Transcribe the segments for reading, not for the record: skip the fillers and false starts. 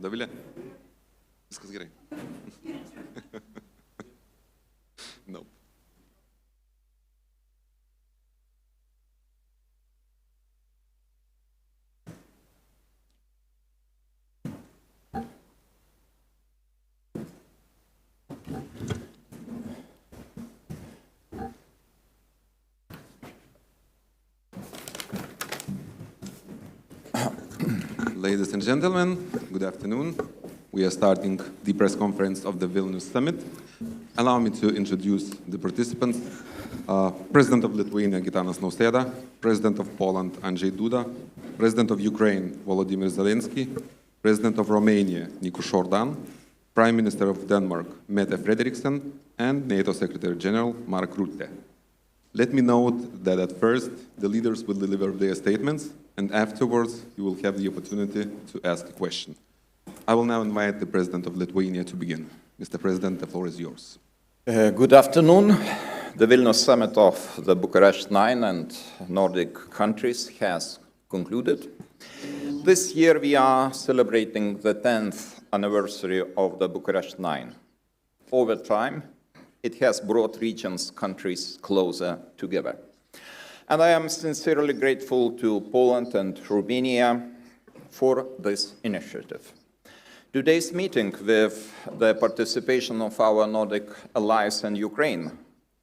Davile? Viskas gerai. No. Ladies and gentlemen, good afternoon. We are starting the press conference of the Vilnius Summit. Allow me to introduce the participants. President of Lithuania, Gitanas Nausėda, President of Poland, Andrzej Duda, President of Ukraine, Volodymyr Zelensky, President of Romania, Nicu Șordan, Prime Minister of Denmark, Mette Frederiksen, and NATO Secretary General, Mark Rutte. Let me note that at first, the leaders will deliver their statements, and afterwards, you will have the opportunity to ask a question. I will now invite the President of Lithuania to begin. Mr. President, the floor is yours. Good afternoon. The Vilnius Summit of the Bucharest 9 and Nordic countries has concluded. This year we are celebrating the 10th anniversary of the Bucharest 9. Over time, it has brought regions, countries closer together. And I am sincerely grateful to Poland and Romania for this initiative. Today's meeting, with the participation of our Nordic allies and Ukraine,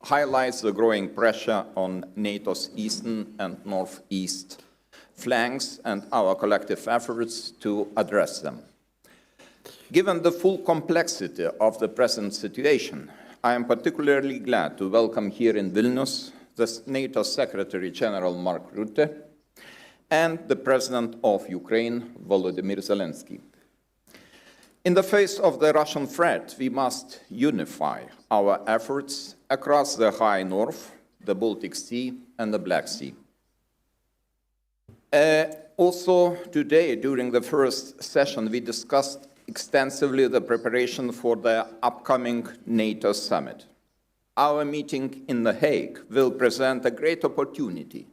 highlights the growing pressure on NATO's eastern and northeast flanks and our collective efforts to address them. Given the full complexity of the present situation, I am particularly glad to welcome here in Vilnius the NATO Secretary General Mark Rutte and the President of Ukraine, Volodymyr Zelensky. In the face of the Russian threat, we must unify our efforts across the High North, the Baltic Sea, and the Black Sea. Also today, during the first session, we discussed extensively the preparation for the upcoming NATO summit. Our meeting in The Hague will present a great opportunity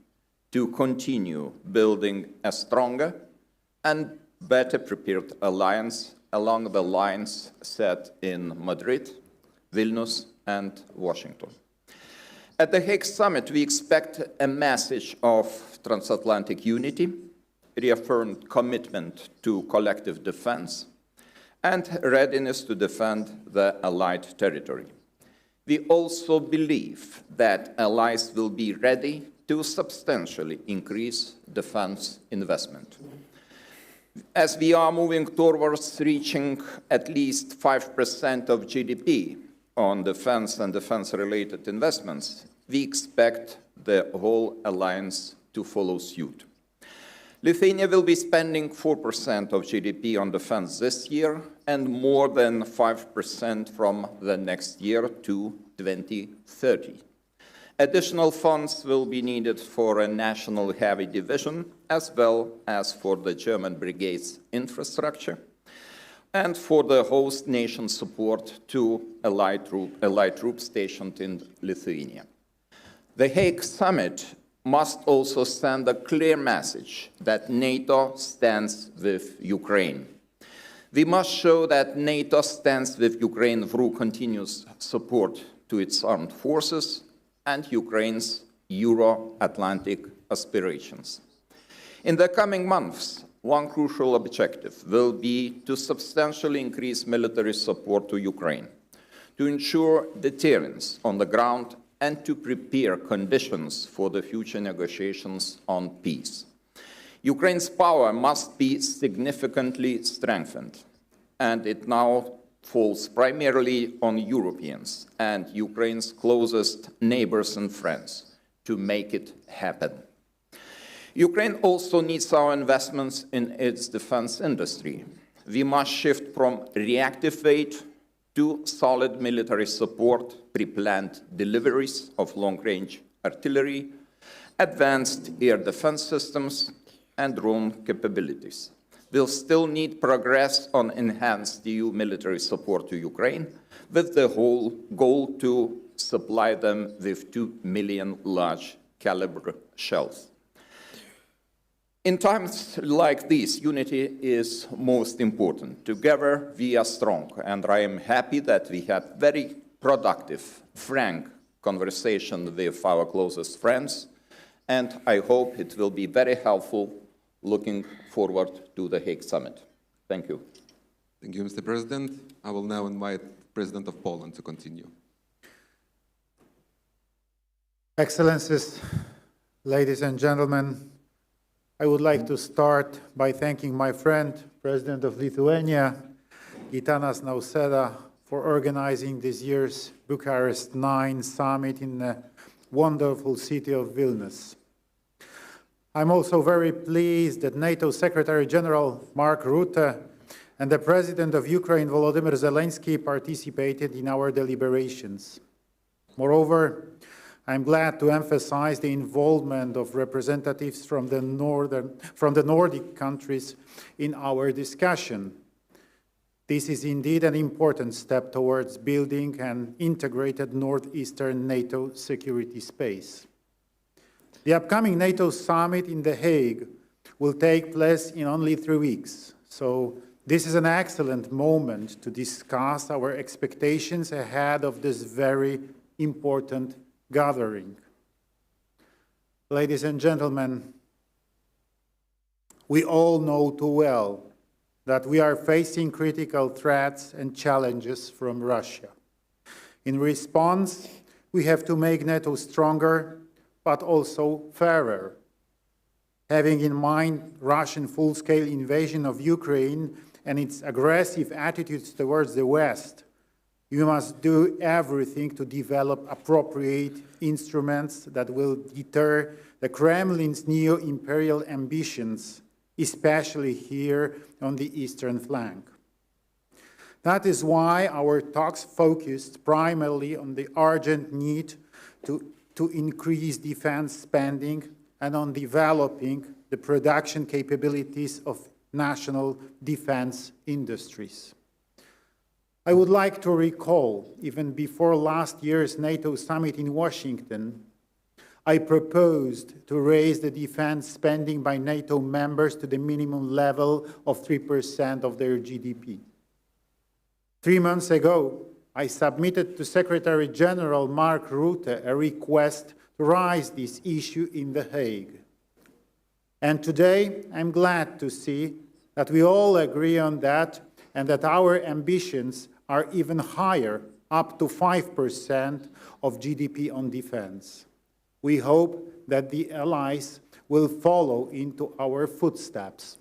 to continue building a stronger and better prepared alliance along the lines set in Madrid, Vilnius, and Washington. At the Hague Summit, we expect a message of transatlantic unity, reaffirmed commitment to collective defense, and readiness to defend the allied territory. We also believe that allies will be ready to substantially increase defense investment. As we are moving towards reaching at least 5% of GDP on defense and defense-related investments, we expect the whole alliance to follow suit. Lithuania will be spending 4% of GDP on defense this year and more than 5% from the next year to 2030. Additional funds will be needed for a national heavy division, as well as for the German brigade's infrastructure, and for the host nation support to allied troops stationed in Lithuania. The Hague Summit must also send a clear message that NATO stands with Ukraine. We must show that NATO stands with Ukraine through continuous support to its armed forces and Ukraine's Euro-Atlantic aspirations. In the coming months, one crucial objective will be to substantially increase military support to Ukraine, to ensure deterrence on the ground and to prepare conditions for the future negotiations on peace. Ukraine's power must be significantly strengthened, and it now falls primarily on Europeans and Ukraine's closest neighbors and friends to make it happen. Ukraine also needs our investments in its defense industry. We must shift from reactive aid to solid military support, pre-planned deliveries of long-range artillery, advanced air defense systems, and drone capabilities. We'll still need progress on enhanced EU military support to Ukraine, with the whole goal to supply them with 2 million large caliber shells. In times like these, unity is most important. Together we are strong, and I am happy that we had very productive, frank conversation with our closest friends, and I hope it will be very helpful looking forward to the Hague Summit. Thank you. Thank you, Mr. President. I will now invite the President of Poland to continue. Excellencies, ladies and gentlemen, I would like to start by thanking my friend, President of Lithuania, Gitanas Nausėda, for organizing this year's Bucharest 9 summit in the wonderful city of Vilnius. I'm also very pleased that NATO Secretary General Mark Rutte and the President of Ukraine, Volodymyr Zelensky, participated in our deliberations. Moreover, I'm glad to emphasize the involvement of representatives from the Nordic countries in our discussion. This is indeed an important step towards building an integrated northeastern NATO security space. The upcoming NATO summit in The Hague will take place in only 3 weeks, so this is an excellent moment to discuss our expectations ahead of this very important gathering. Ladies and gentlemen, we all know too well that we are facing critical threats and challenges from Russia. In response, we have to make NATO stronger, but also fairer. Having in mind Russian full-scale invasion of Ukraine and its aggressive attitudes towards the West, you must do everything to develop appropriate instruments that will deter the Kremlin's neo-imperial ambitions, especially here on the eastern flank. That is why our talks focused primarily on the urgent need to increase defense spending and on developing the production capabilities of national defense industries. I would like to recall, even before last year's NATO summit in Washington, I proposed to raise the defense spending by NATO members to the minimum level of 3% of their GDP. 3 months ago, I submitted to Secretary General Mark Rutte a request to raise this issue in The Hague. And today, I'm glad to see that we all agree on that and that our ambitions are even higher, up to 5% of GDP on defense. We hope that the allies will follow into our footsteps.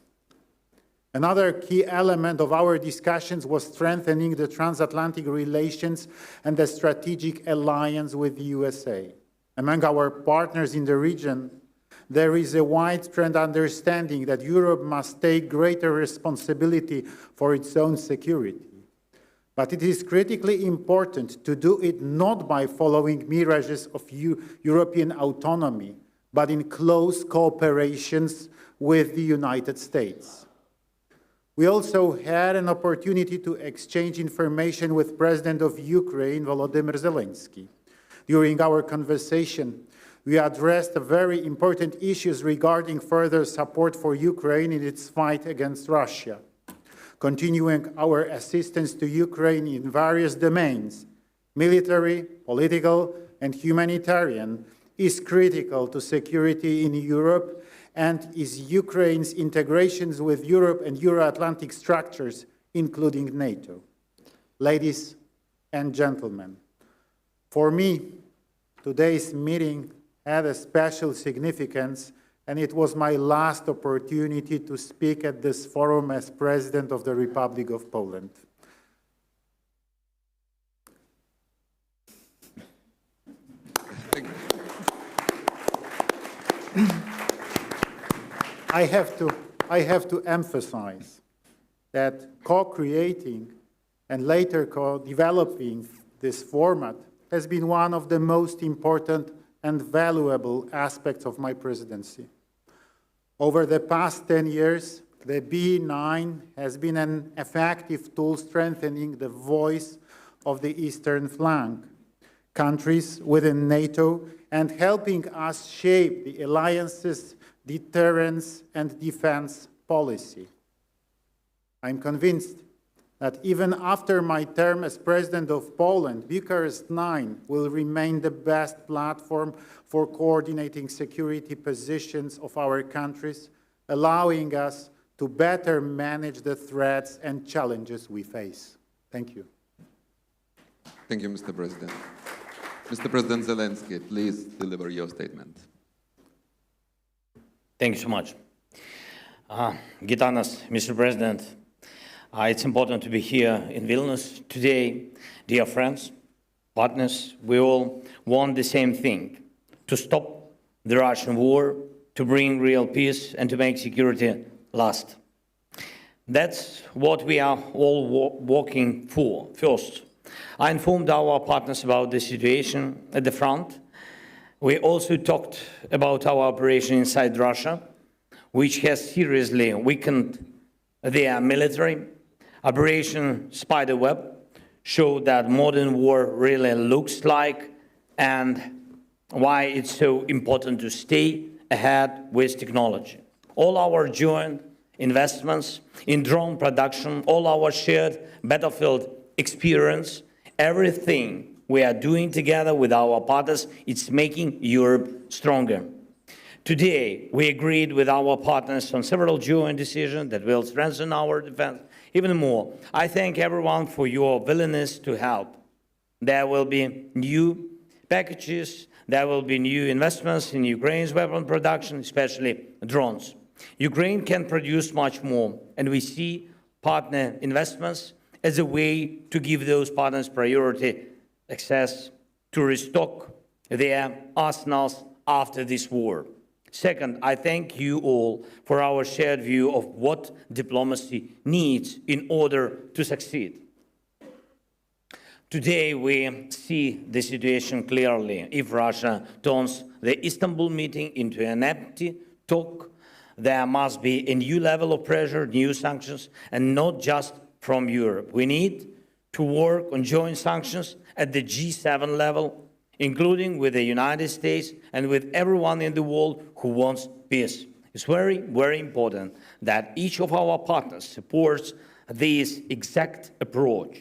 Another key element of our discussions was strengthening the transatlantic relations and the strategic alliance with the USA. Among our partners in the region, there is a widespread understanding that Europe must take greater responsibility for its own security. But it is critically important to do it not by following mirages of European autonomy, but in close cooperation with the United States. We also had an opportunity to exchange information with President of Ukraine, Volodymyr Zelensky. During our conversation, we addressed very important issues regarding further support for Ukraine in its fight against Russia. Continuing our assistance to Ukraine in various domains, military, political, and humanitarian, is critical to security in Europe and is Ukraine's integrations with Europe and Euro-Atlantic structures, including NATO. Ladies and gentlemen, for me, today's meeting had a special significance, and it was my last opportunity to speak at this forum as President of the Republic of Poland. I have to emphasize that co-creating and later co-developing this format has been one of the most important and valuable aspects of my presidency. Over the past 10 years, the B9 has been an effective tool strengthening the voice of the eastern flank, countries within NATO, and helping us shape the alliance's deterrence and defense policy. I'm convinced that even after my term as President of Poland, Bucharest 9 will remain the best platform for coordinating security positions of our countries, allowing us to better manage the threats and challenges we face. Thank you. Thank you, Mr. President. Mr. President Zelensky, please deliver your statement. Thank you so much. Gitanas, Mr. President, it's important to be here in Vilnius today. Dear friends, partners, we all want the same thing: to stop the Russian war, to bring real peace, and to make security last. That's what we are all working for. First, I informed our partners about the situation at the front. We also talked about our operation inside Russia, which has seriously weakened their military. Operation Spiderweb showed that modern war really looks like and why it's so important to stay ahead with technology. All our joint investments in drone production, all our shared battlefield experience, everything we are doing together with our partners, it's making Europe stronger. Today, we agreed with our partners on several joint decisions that will strengthen our defense even more. I thank everyone for your willingness to help. There will be new packages, there will be new investments in Ukraine's weapon production, especially drones. Ukraine can produce much more, and we see partner investments as a way to give those partners priority access to restock their arsenals after this war. Second, I thank you all for our shared view of what diplomacy needs in order to succeed. Today, we see the situation clearly. If Russia turns the Istanbul meeting into an empty talk, there must be a new level of pressure, new sanctions, and not just from Europe. We need to work on joint sanctions at the G7 level, including with the United States and with everyone in the world who wants peace. It's very, very important that each of our partners supports this exact approach.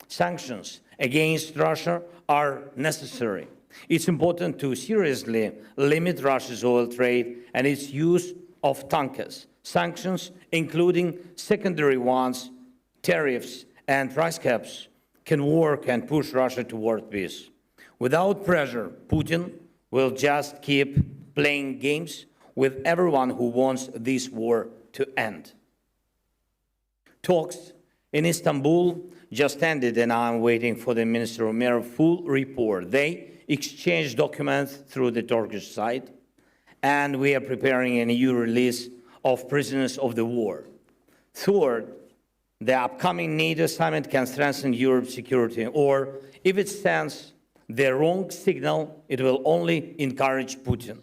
Sanctions against Russia are necessary. It's important to seriously limit Russia's oil trade and its use of tankers. Sanctions, including secondary ones, tariffs and price caps, can work and push Russia toward peace. Without pressure, Putin will just keep playing games with everyone who wants this war to end. Talks in Istanbul just ended, and I'm waiting for the Minister of Mir full report. They exchanged documents through the Turkish side, and we are preparing a new release of prisoners of the war. Third, the upcoming NATO summit can strengthen Europe's security, or if it sends the wrong signal, it will only encourage Putin.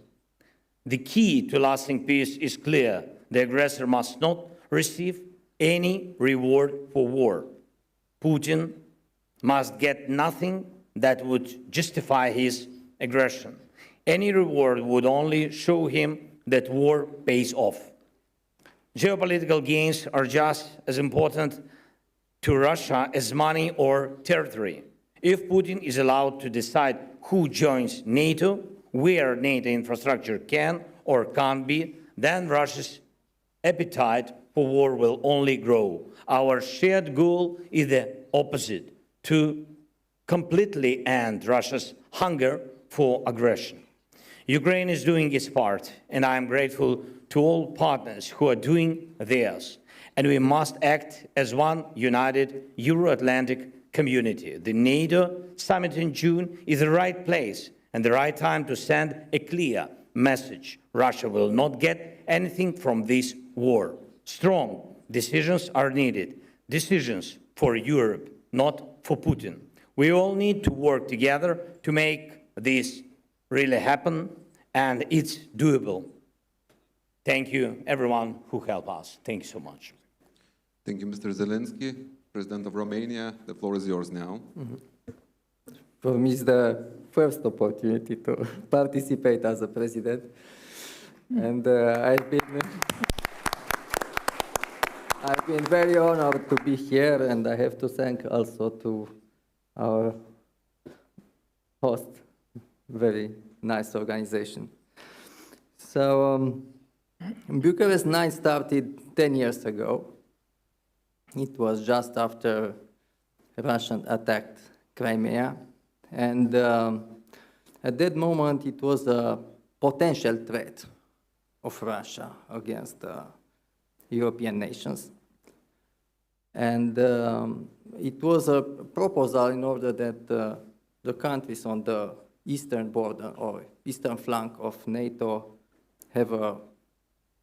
The key to lasting peace is clear. The aggressor must not receive any reward for war. Putin must get nothing that would justify his aggression. Any reward would only show him that war pays off. Geopolitical gains are just as important to Russia as money or territory. If Putin is allowed to decide who joins NATO, where NATO infrastructure can or can't be, then Russia's appetite for war will only grow. Our shared goal is the opposite: to completely end Russia's hunger for aggression. Ukraine is doing its part, and I am grateful to all partners who are doing theirs. And we must act as one united Euro-Atlantic community. The NATO summit in June is the right place and the right time to send a clear message. Russia will not get anything from this war. Strong decisions are needed, decisions for Europe, not for Putin. We all need to work together to make this really happen, and it's doable. Thank you, everyone who helped us. Thank you so much. Thank you, Mr. Zelensky, President of Romania. The floor is yours now. For me, it's the first opportunity to participate as a president, and I've been very honored to be here, and I have to thank also to our host, very nice organization. So, Bucharest 9 started 10 years ago. It was just after Russia attacked Crimea, and at that moment it was a potential threat of Russia against European nations. And it was a proposal in order that the countries on the eastern border or eastern flank of NATO have a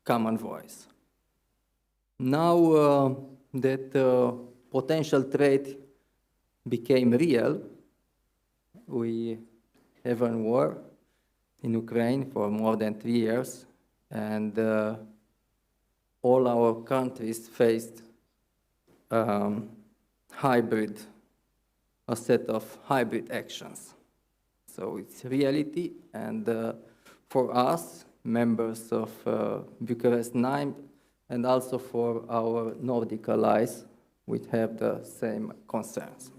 common voice. Now that potential threat became real, we have a war in Ukraine for more than 3 years, and all our countries faced a set of hybrid actions. So it's reality, and for us, members of Bucharest 9, and also for our Nordic allies, we have the same concerns.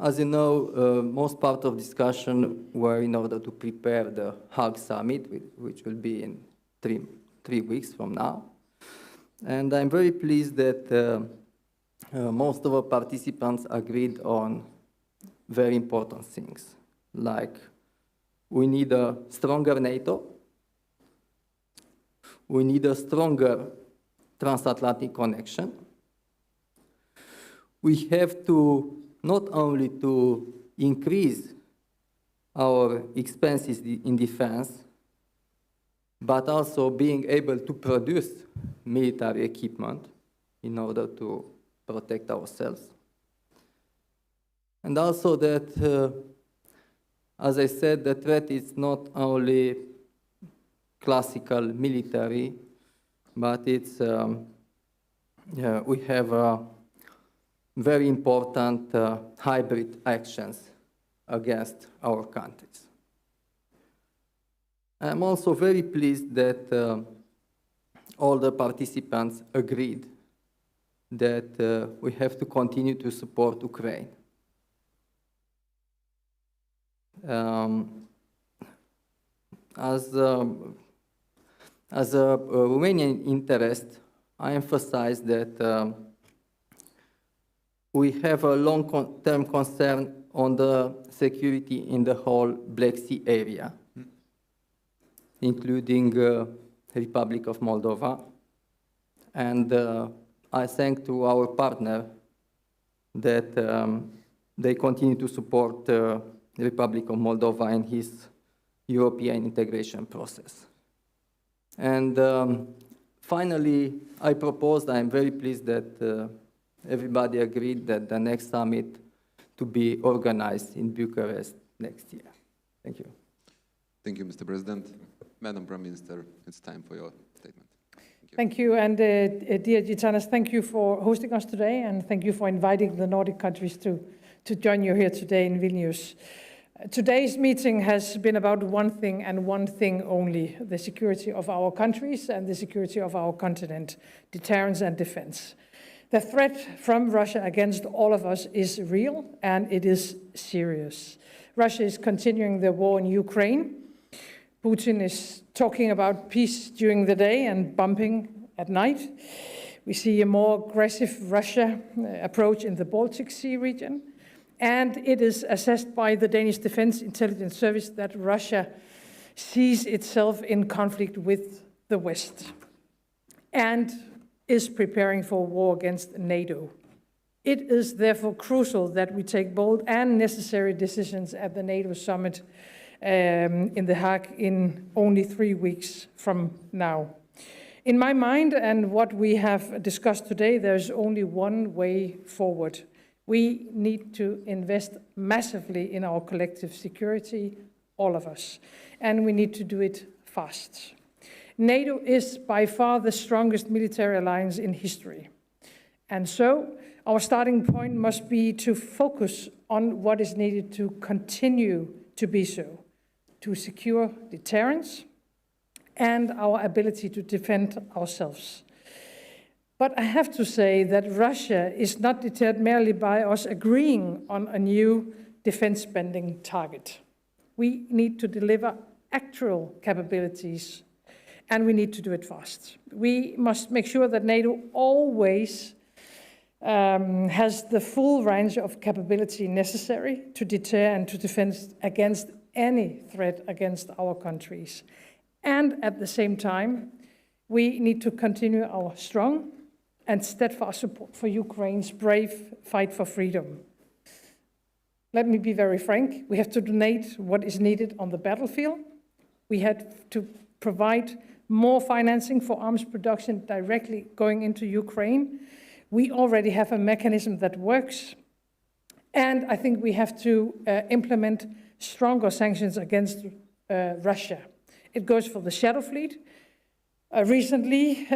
As you know, most part of discussion were in order to prepare the Hague Summit, which will be in three weeks from now. And I'm very pleased that most of our participants agreed on very important things, like we need a stronger NATO, we need a stronger transatlantic connection, we have to not only to increase our expenses in defense, but also being able to produce military equipment in order to protect ourselves. And also that, as I said, the threat is not only classical military, but it's, we have very important hybrid actions against our countries. I'm also very pleased that all the participants agreed that we have to continue to support Ukraine. As a Romanian interest, I emphasize that we have a long-term concern on the security in the whole Black Sea area, including Republic of Moldova. And I thank to our partner that they continue to support the Republic of Moldova in his European integration process. And finally, I'm very pleased that everybody agreed that the next summit to be organized in Bucharest next year. Thank you. Thank you, Mr. President. Madam Prime Minister, it's time for your statement. Thank you, and dear Gitanas, thank you for hosting us today, and thank you for inviting the Nordic countries to join you here today in Vilnius. Today's meeting has been about one thing and one thing only: the security of our countries and the security of our continent, deterrence and defense. The threat from Russia against all of us is real, and it is serious. Russia is continuing the war in Ukraine. Putin is talking about peace during the day and bombing at night. We see a more aggressive Russia approach in the Baltic Sea region. And it is assessed by the Danish Defense Intelligence Service that Russia sees itself in conflict with the West and is preparing for war against NATO. It is therefore crucial that we take bold and necessary decisions at the NATO summit in The Hague in only 3 weeks from now. In my mind and what we have discussed today, there's only one way forward. We need to invest massively in our collective security, all of us, and we need to do it fast. NATO is by far the strongest military alliance in history. And so our starting point must be to focus on what is needed to continue to be so, to secure deterrence and our ability to defend ourselves. But I have to say that Russia is not deterred merely by us agreeing on a new defense spending target. We need to deliver actual capabilities, and we need to do it fast. We must make sure that NATO always has the full range of capability necessary to deter and to defend against any threat against our countries. And at the same time, we need to continue our strong and steadfast support for Ukraine's brave fight for freedom. Let me be very frank, we have to donate what is needed on the battlefield. We have to provide more financing for arms production directly going into Ukraine. We already have a mechanism that works. And I think we have to implement stronger sanctions against Russia. It goes for the Shadow Fleet. Recently,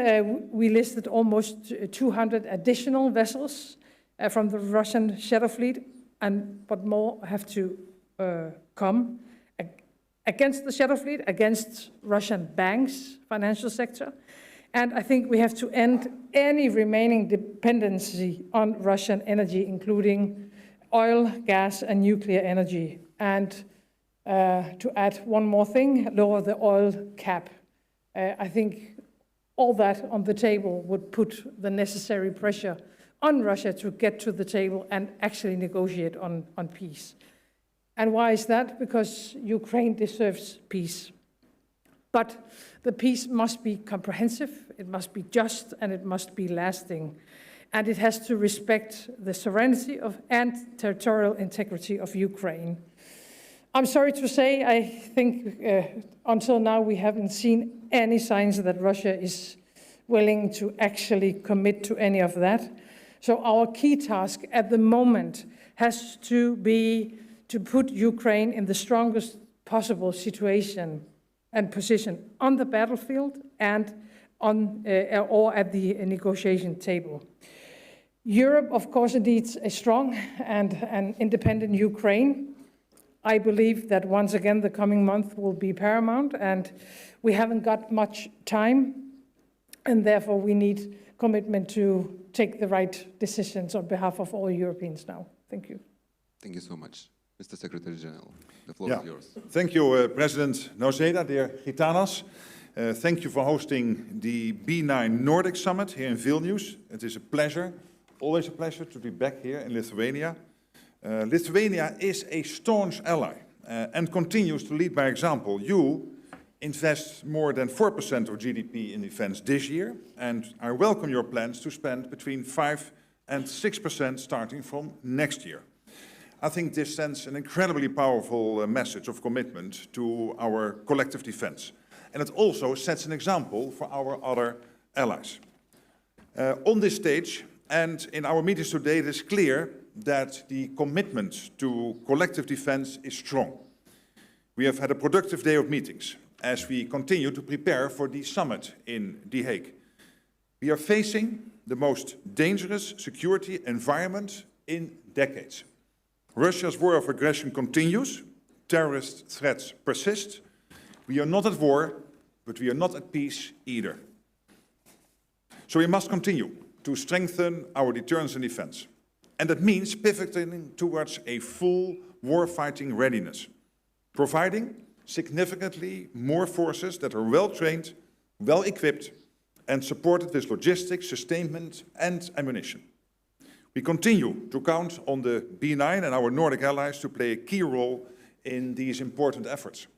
we listed almost 200 additional vessels from the Russian Shadow Fleet, but more have to come against the Shadow Fleet, against Russian banks, financial sector. And I think we have to end any remaining dependency on Russian energy, including oil, gas, and nuclear energy. And to add one more thing, lower the oil cap. I think all that on the table would put the necessary pressure on Russia to get to the table and actually negotiate on peace. And why is that? Because Ukraine deserves peace. But the peace must be comprehensive, it must be just, and it must be lasting. And it has to respect the sovereignty and territorial integrity of Ukraine. I'm sorry to say, I think until now we haven't seen any signs that Russia is willing to actually commit to any of that. So our key task at the moment has to be to put Ukraine in the strongest possible situation and position on the battlefield and or at the negotiation table. Europe, of course, needs a strong and an independent Ukraine. I believe that once again the coming month will be paramount, and we haven't got much time, and therefore we need commitment to take the right decisions on behalf of all Europeans now. Thank you. Thank you so much. Mr. Secretary General, the floor is yours. Thank you, President Noceda, dear Gitanas. Thank you for hosting the B9 Nordic Summit here in Vilnius. It is a pleasure, always a pleasure to be back here in Lithuania. Lithuania is a staunch ally and continues to lead by example. You invest more than 4% of GDP in defense this year, and I welcome your plans to spend between 5 and 6% starting from next year. I think this sends an incredibly powerful message of commitment to our collective defense. And it also sets an example for our other allies. On this stage and in our meetings today, it is clear that the commitment to collective defense is strong. We have had a productive day of meetings as we continue to prepare for the summit in The Hague. We are facing the most dangerous security environment in decades. Russia's war of aggression continues, terrorist threats persist. We are not at war, but we are not at peace either. So we must continue to strengthen our deterrence and defense. And that means pivoting towards a full war-fighting readiness, providing significantly more forces that are well-trained, well-equipped, and supported with logistics, sustainment, and ammunition. We continue to count on the B9 and our Nordic allies to play a key role in these important efforts.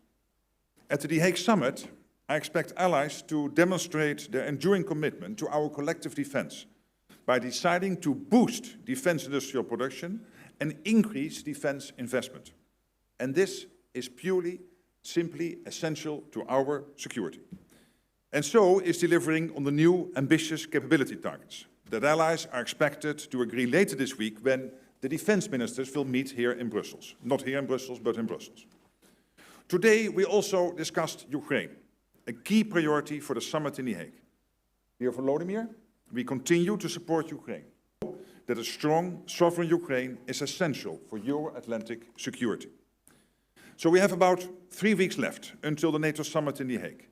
At the The Hague Summit, I expect allies to demonstrate their enduring commitment to our collective defense by deciding to boost defense industrial production and increase defense investment. And this is simply essential to our security. and so is delivering on the new ambitious capability targets that allies are expected to agree later this week when the defense ministers will meet here in Brussels. Not here in Brussels, but in Brussels. Today, we also discussed Ukraine, a key priority for the summit in The Hague. Dear Volodymyr, we continue to support Ukraine. That a strong, sovereign Ukraine is essential for Euro-Atlantic security. So we have about 3 weeks left until the NATO summit in The Hague.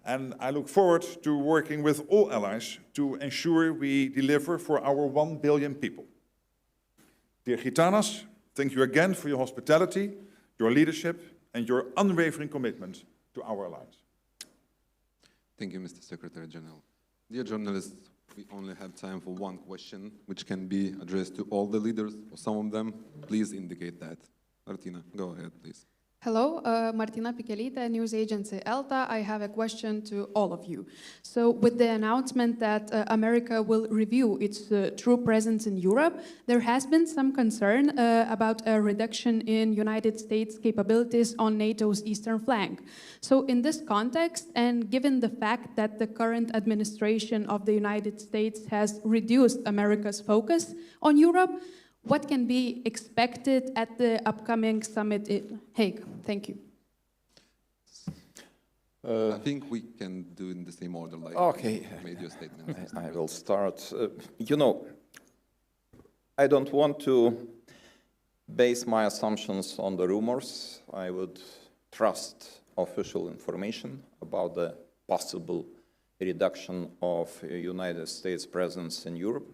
And I look forward to working with all allies to ensure we deliver for our 1 billion people. Dear Gitanas, thank you again for your hospitality, your leadership, and your unwavering commitment to our alliance. Thank you, Mr. Secretary General. Dear journalists, we only have time for one question, which can be addressed to all the leaders, or some of them. Please indicate that. Martina, go ahead, please. Hello, Martina Pichelita, news agency ELTA. I have a question to all of you. So with the announcement that America will review its true presence in Europe, there has been some concern about a reduction in United States capabilities on NATO's eastern flank. So in this context, and given the fact that the current administration of the United States has reduced America's focus on Europe, what can be expected at the upcoming summit in Hague? Thank you. I think we can do in the same order, like Okay. you made your statement. I will start. You know, I don't want to base my assumptions on the rumors. I would trust official information about the possible reduction of United States presence in Europe.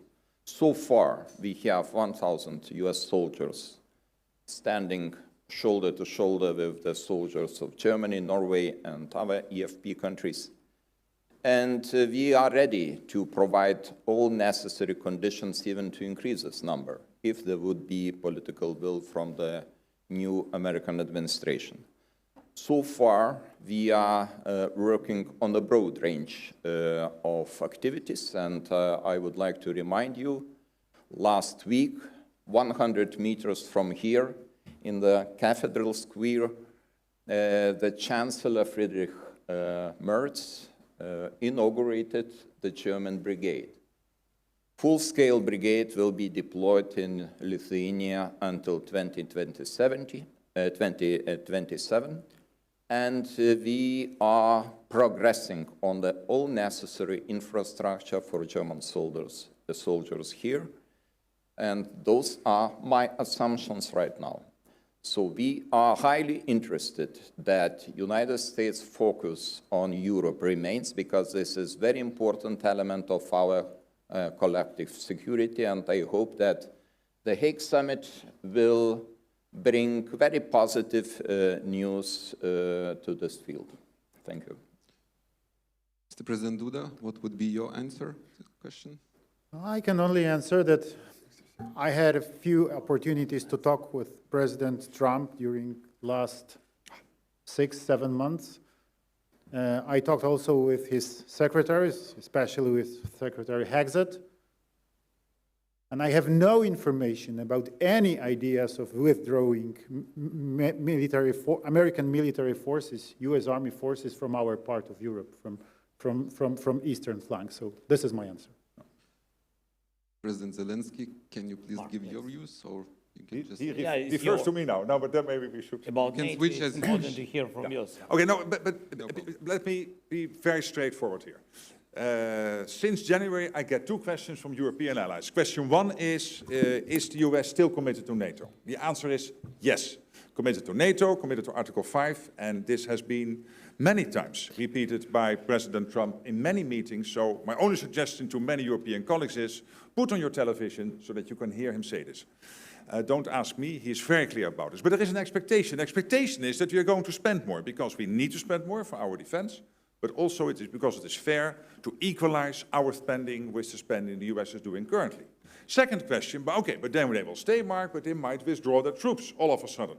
So far, we have 1,000 US soldiers standing shoulder to shoulder with the soldiers of Germany, Norway, and other EFP countries. And we are ready to provide all necessary conditions even to increase this number, if there would be political will from the new American administration. So far, we are working on a broad range of activities, and I would like to remind you, last week, 100 meters from here, in the Cathedral Square, the Chancellor Friedrich Merz inaugurated the German brigade. Full-scale brigade will be deployed in Lithuania until 2027. And we are progressing on the all necessary infrastructure for German soldiers, the soldiers here. And those are my assumptions right now. So we are highly interested that United States focus on Europe remains, because this is very important element of our collective security. And I hope that the Hague Summit will bring very positive news to this field. Thank you. Mr. President Duda, what would be your answer to the question? I can only answer that I had a few opportunities to talk with President Trump during last 6-7 months. I talked also with his secretaries, especially with Secretary Hexet. And I have no information about any ideas of withdrawing American military forces, US Army forces from our part of Europe, from eastern flank. So this is my answer. President Zelensky, can you please give your views, or you can just... He refers to me now. No, but then maybe we should... About can NATO, switch it's as important to hear from you. Okay, no, but let me be very straightforward here. Since January, I get 2 questions from European allies. Question 1 is the US still committed to NATO? The answer is yes. Committed to NATO, committed to Article 5, and this has been many times repeated by President Trump in many meetings. So my only suggestion to many European colleagues is, put on your television so that you can hear him say this. Don't ask me, he's very clear about this. But there is an expectation. The expectation is that we are going to spend more, because we need to spend more for our defense, but also it is because it is fair to equalize our spending with the spending the US is doing currently. Second question, but then they will stay, Mark, but they might withdraw their troops all of a sudden.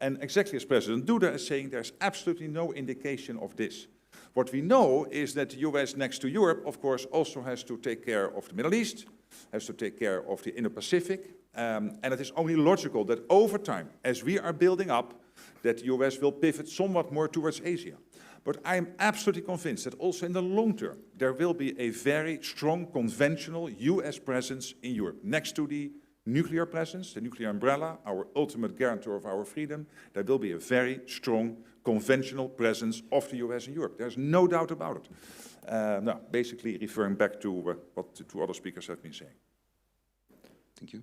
And exactly as President Duda is saying, there's absolutely no indication of this. What we know is that the US, next to Europe, of course, also has to take care of the Middle East, has to take care of the Indo-Pacific, and it is only logical that over time, as we are building up, that the US will pivot somewhat more towards Asia. But I'm absolutely convinced that also in the long term, there will be a very strong conventional US presence in Europe. Next to the nuclear presence, the nuclear umbrella, our ultimate guarantor of our freedom, there will be a very strong conventional presence of the US in Europe. There's no doubt about it. Now, basically referring back to what the two other speakers have been saying. Thank you.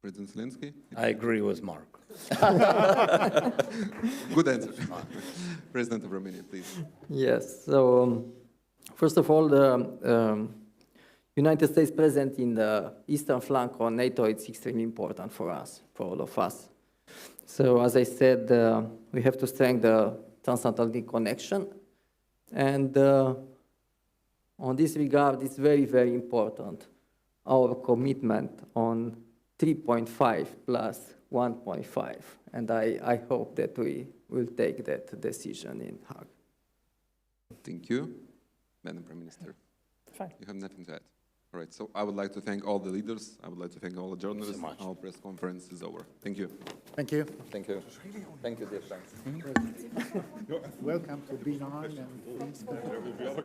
President Zelensky? I agree with Mark. Good answer. President of Romania, please. Yes, so first of all, the United States present in the eastern flank of NATO, it's extremely important for us, for all of us. So as I said, we have to strengthen the transatlantic connection. And on this regard, it's very, very important, our commitment on 3.5 plus 1.5. And I hope that we will take that decision in Hague. Thank you. Madam Prime Minister. Fine. You have nothing to add. All right, so I would like to thank all the leaders. I would like to thank all the journalists. Thank you so much. Our press conference is over. Thank you. Thank you. Thank you. Thank you, dear friends. Welcome to B9 and please.